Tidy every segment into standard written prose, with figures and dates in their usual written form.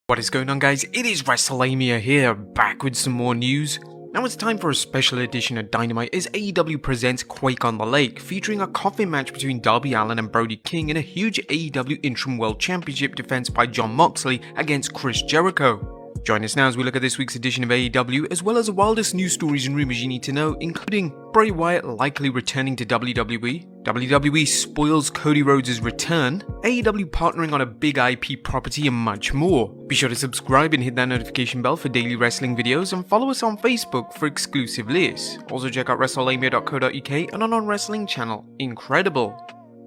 What is going on, guys? It is WrestleMania here, back with some more news. Now it's time for a special edition of Dynamite as AEW presents Quake on the Lake, featuring a coffin match between Darby Allin and Brody King in a huge AEW Interim World Championship defense by Jon Moxley against Chris Jericho. Join us now as we look at this week's edition of AEW, as well as the wildest news stories and rumours you need to know, including Bray Wyatt likely returning to WWE, WWE spoils Cody Rhodes' return, AEW partnering on a big IP property, and much more. Be sure to subscribe and hit that notification bell for daily wrestling videos, and follow us on Facebook for exclusive lists. Also check out WrestleMania.co.uk and our wrestling channel, Incredible.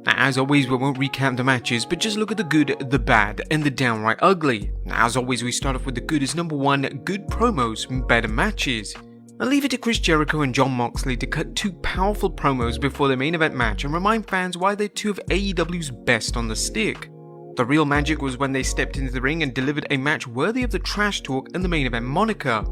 Now, as always, we won't recap the matches, but just look at the good, the bad, and the downright ugly. Now, as always, we start off with the good as number 1, good promos, better matches. I'll leave it to Chris Jericho and Jon Moxley to cut 2 powerful promos before the main event match and remind fans why they're 2 of AEW's best on the stick. The real magic was when they stepped into the ring and delivered a match worthy of the trash talk and the main event moniker.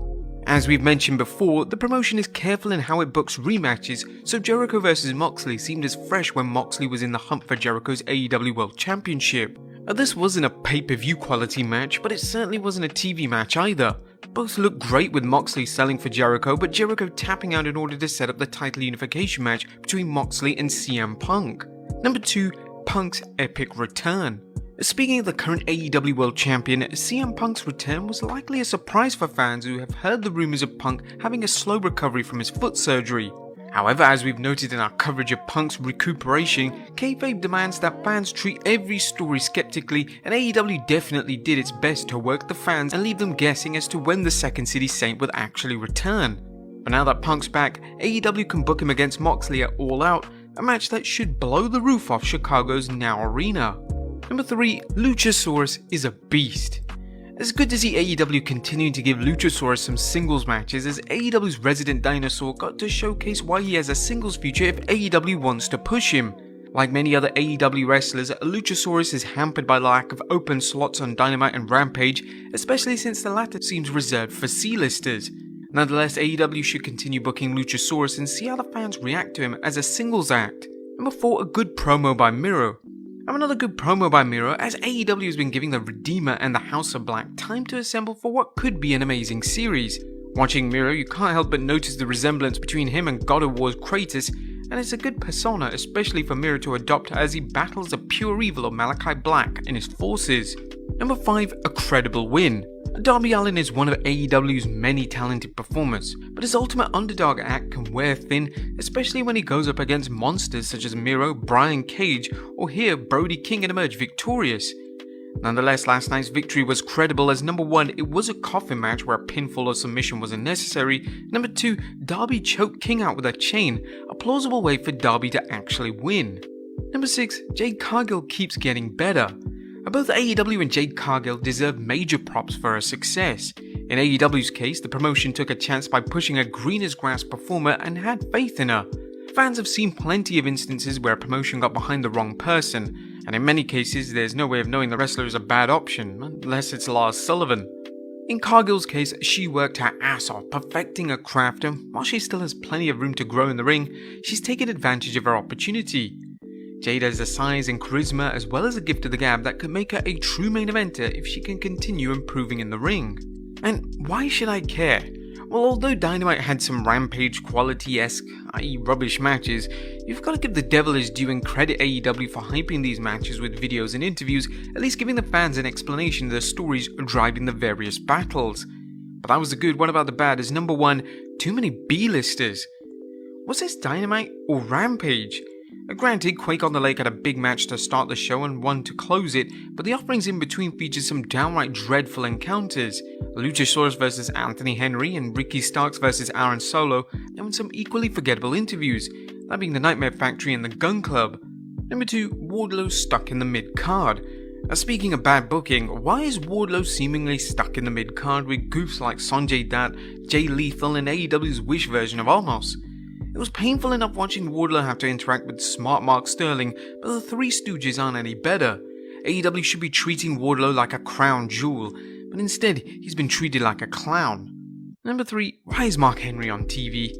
As we've mentioned before, the promotion is careful in how it books rematches, so Jericho vs Moxley seemed as fresh when Moxley was in the hunt for Jericho's AEW World Championship. Now, this wasn't a pay-per-view quality match, but it certainly wasn't a TV match either. Both looked great with Moxley selling for Jericho, but Jericho tapping out in order to set up the title unification match between Moxley and CM Punk. Number 2, Punk's epic return. Speaking of the current AEW World Champion, CM Punk's return was likely a surprise for fans who have heard the rumours of Punk having a slow recovery from his foot surgery. However, as we've noted in our coverage of Punk's recuperation, kayfabe demands that fans treat every story skeptically, and AEW definitely did its best to work the fans and leave them guessing as to when the Second City Saint would actually return. But now that Punk's back, AEW can book him against Moxley at All Out, a match that should blow the roof off Chicago's Now Arena. Number 3, Luchasaurus is a beast. It's good to see AEW continuing to give Luchasaurus some singles matches, as AEW's resident dinosaur got to showcase why he has a singles future if AEW wants to push him. Like many other AEW wrestlers, Luchasaurus is hampered by the lack of open slots on Dynamite and Rampage, especially since the latter seems reserved for C-listers. Nonetheless, AEW should continue booking Luchasaurus and see how the fans react to him as a singles act. Number 4, a good promo by Miro. Another good promo by Miro, as AEW has been giving the Redeemer and the House of Black time to assemble for what could be an amazing series. Watching Miro, you can't help but notice the resemblance between him and God of War's Kratos, and it's a good persona, especially for Miro to adopt as he battles the pure evil of Malachi Black and his forces. Number 5, a credible win. Darby Allin is one of AEW's many talented performers, but his ultimate underdog act can wear thin, especially when he goes up against monsters such as Miro, Brian Cage, or here Brody King, and emerge victorious. Nonetheless, last night's victory was credible, as number 1, it was a coffin match where a pinfall or submission wasn't necessary. Number 2, Darby choked King out with a chain, a plausible way for Darby to actually win. Number 6, Jade Cargill keeps getting better. Both AEW and Jade Cargill deserve major props for her success. In AEW's case, the promotion took a chance by pushing a green-as-grass performer and had faith in her. Fans have seen plenty of instances where a promotion got behind the wrong person, and in many cases there's no way of knowing the wrestler is a bad option, unless it's Lars Sullivan. In Cargill's case, she worked her ass off perfecting her craft, and while she still has plenty of room to grow in the ring, she's taken advantage of her opportunity. Jade has the size and charisma as well as a gift of the gab that could make her a true main eventer if she can continue improving in the ring. And why should I care? Well, although Dynamite had some Rampage quality-esque, i.e. rubbish matches, you've got to give the devil his due and credit AEW for hyping these matches with videos and interviews, at least giving the fans an explanation of the stories driving the various battles. But that was the good. What about the bad? Is number 1, too many B-listers. Was this Dynamite or Rampage? Granted, Quake on the Lake had a big match to start the show and one to close it, but the offerings in between featured some downright dreadful encounters. Luchasaurus vs Anthony Henry and Ricky Starks vs Aaron Solo, and some equally forgettable interviews, that being the Nightmare Factory and the Gun Club. Number 2, Wardlow stuck in the mid-card. Speaking of bad booking, why is Wardlow seemingly stuck in the mid-card with goofs like Sanjay Dutt, Jay Lethal, and AEW's Wish version of Omos? It was painful enough watching Wardlow have to interact with smart Mark Sterling, but the Three Stooges aren't any better. AEW should be treating Wardlow like a crown jewel, but instead he's been treated like a clown. Number 3, why is Mark Henry on TV?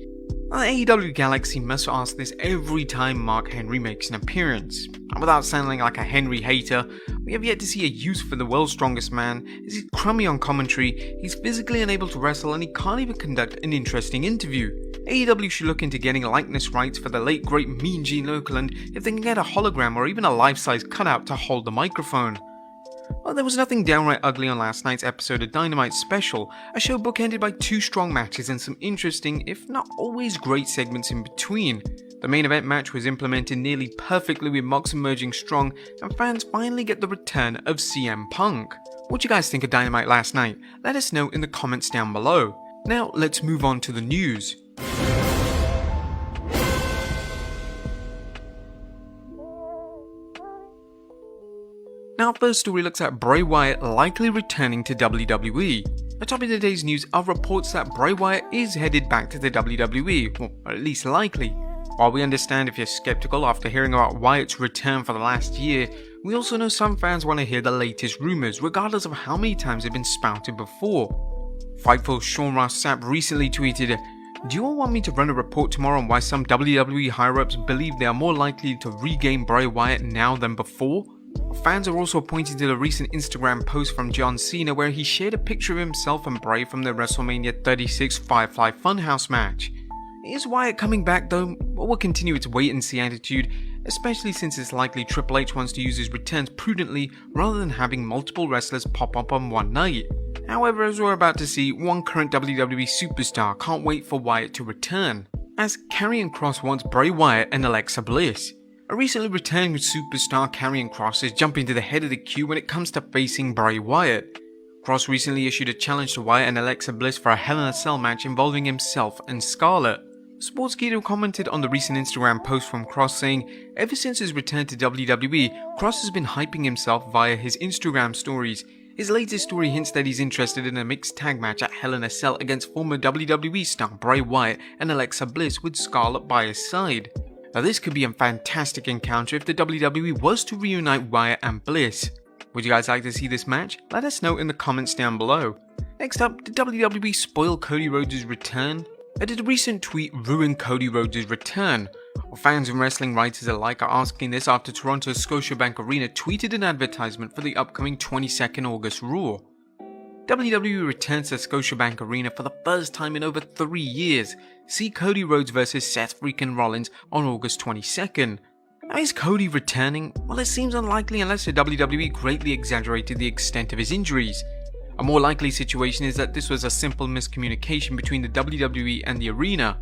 The AEW Galaxy must ask this every time Mark Henry makes an appearance. And without sounding like a Henry hater, we have yet to see a use for the world's strongest man, as he's crummy on commentary, he's physically unable to wrestle, and he can't even conduct an interesting interview. AEW should look into getting likeness rights for the late great Mean Gene Okerlund if they can get a hologram or even a life-size cutout to hold the microphone. Well, there was nothing downright ugly on last night's episode of Dynamite Special, a show bookended by two strong matches and some interesting, if not always great segments in between. The main event match was implemented nearly perfectly with Mox emerging strong, and fans finally get the return of CM Punk. What do you guys think of Dynamite last night? Let us know in the comments down below. Now let's move on to the news. Now, first story looks at Bray Wyatt likely returning to WWE. Atop of today's news are reports that Bray Wyatt is headed back to the WWE, or at least likely. While we understand if you're skeptical after hearing about Wyatt's return for the last year, we also know some fans want to hear the latest rumours, regardless of how many times they've been spouted before. Fightful's Sean Ross Sapp recently tweeted, "Do you all want me to run a report tomorrow on why some WWE higher-ups believe they are more likely to regain Bray Wyatt now than before?" Fans are also pointing to the recent Instagram post from John Cena where he shared a picture of himself and Bray from the WrestleMania 36 Firefly Funhouse match. Is Wyatt coming back though? Well, we'll continue its wait and see attitude, especially since it's likely Triple H wants to use his returns prudently rather than having multiple wrestlers pop up on one night. However, as we're about to see, one current WWE superstar can't wait for Wyatt to return, as Karrion Kross wants Bray Wyatt and Alexa Bliss. A recently returned superstar, Karrion Kross, is jumping to the head of the queue when it comes to facing Bray Wyatt. Kross recently issued a challenge to Wyatt and Alexa Bliss for a Hell in a Cell match involving himself and Scarlett. Sportskeeda commented on the recent Instagram post from Kross saying, "Ever since his return to WWE, Kross has been hyping himself via his Instagram stories. His latest story hints that he's interested in a mixed tag match at Hell in a Cell against former WWE star Bray Wyatt and Alexa Bliss with Scarlett by his side." Now this could be a fantastic encounter if the WWE was to reunite Wyatt and Bliss. Would you guys like to see this match? Let us know in the comments down below. Next up, did WWE spoil Cody Rhodes' return? Or did a recent tweet ruin Cody Rhodes' return? Well, fans and wrestling writers alike are asking this after Toronto's Scotiabank Arena tweeted an advertisement for the upcoming 22nd August Raw. WWE returns to Scotiabank Arena for the first time in over 3 years. See Cody Rhodes vs Seth freaking Rollins on August 22nd. Now, is Cody returning? Well, it seems unlikely unless the WWE greatly exaggerated the extent of his injuries. A more likely situation is that this was a simple miscommunication between the WWE and the arena.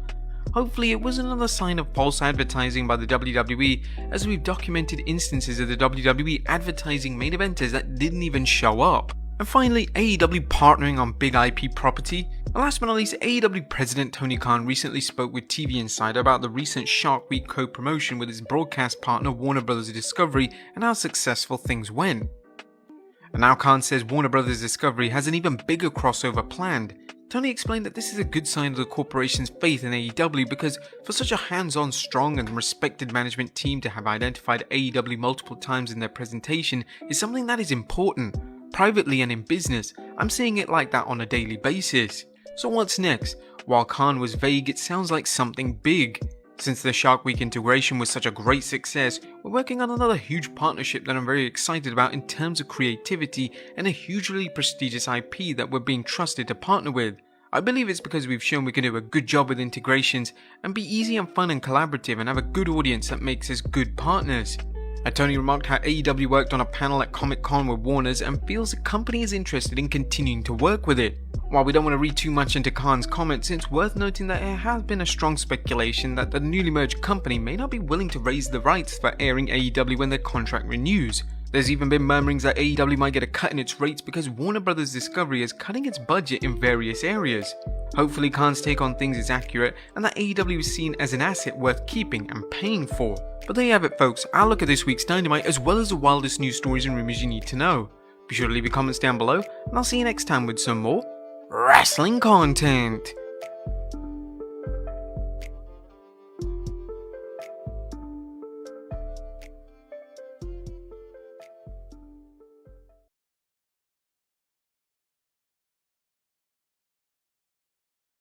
Hopefully it was another sign of false advertising by the WWE, as we've documented instances of the WWE advertising main eventers that didn't even show up. And finally, AEW partnering on big IP property. And last but not least, AEW President Tony Khan recently spoke with TV Insider about the recent Shark Week co-promotion with his broadcast partner Warner Bros. Discovery and how successful things went. And now Khan says Warner Bros. Discovery has an even bigger crossover planned. Tony explained that this is a good sign of the corporation's faith in AEW because for such a hands-on, strong and respected management team to have identified AEW multiple times in their presentation is something that is important. Privately and in business, I'm seeing it like that on a daily basis. So what's next? While Khan was vague, it sounds like something big. Since the Shark Week integration was such a great success, we're working on another huge partnership that I'm very excited about in terms of creativity and a hugely prestigious IP that we're being trusted to partner with. I believe it's because we've shown we can do a good job with integrations and be easy and fun and collaborative and have a good audience that makes us good partners. Tony remarked how AEW worked on a panel at Comic-Con with Warner's and feels the company is interested in continuing to work with it. While we don't want to read too much into Khan's comments, it's worth noting that there has been a strong speculation that the newly merged company may not be willing to raise the rights for airing AEW when their contract renews. There's even been murmurings that AEW might get a cut in its rates because Warner Bros. Discovery is cutting its budget in various areas. Hopefully Khan's take on things is accurate and that AEW is seen as an asset worth keeping and paying for. But there you have it folks, our look at this week's Dynamite as well as the wildest news stories and rumors you need to know. Be sure to leave your comments down below and I'll see you next time with some more wrestling content.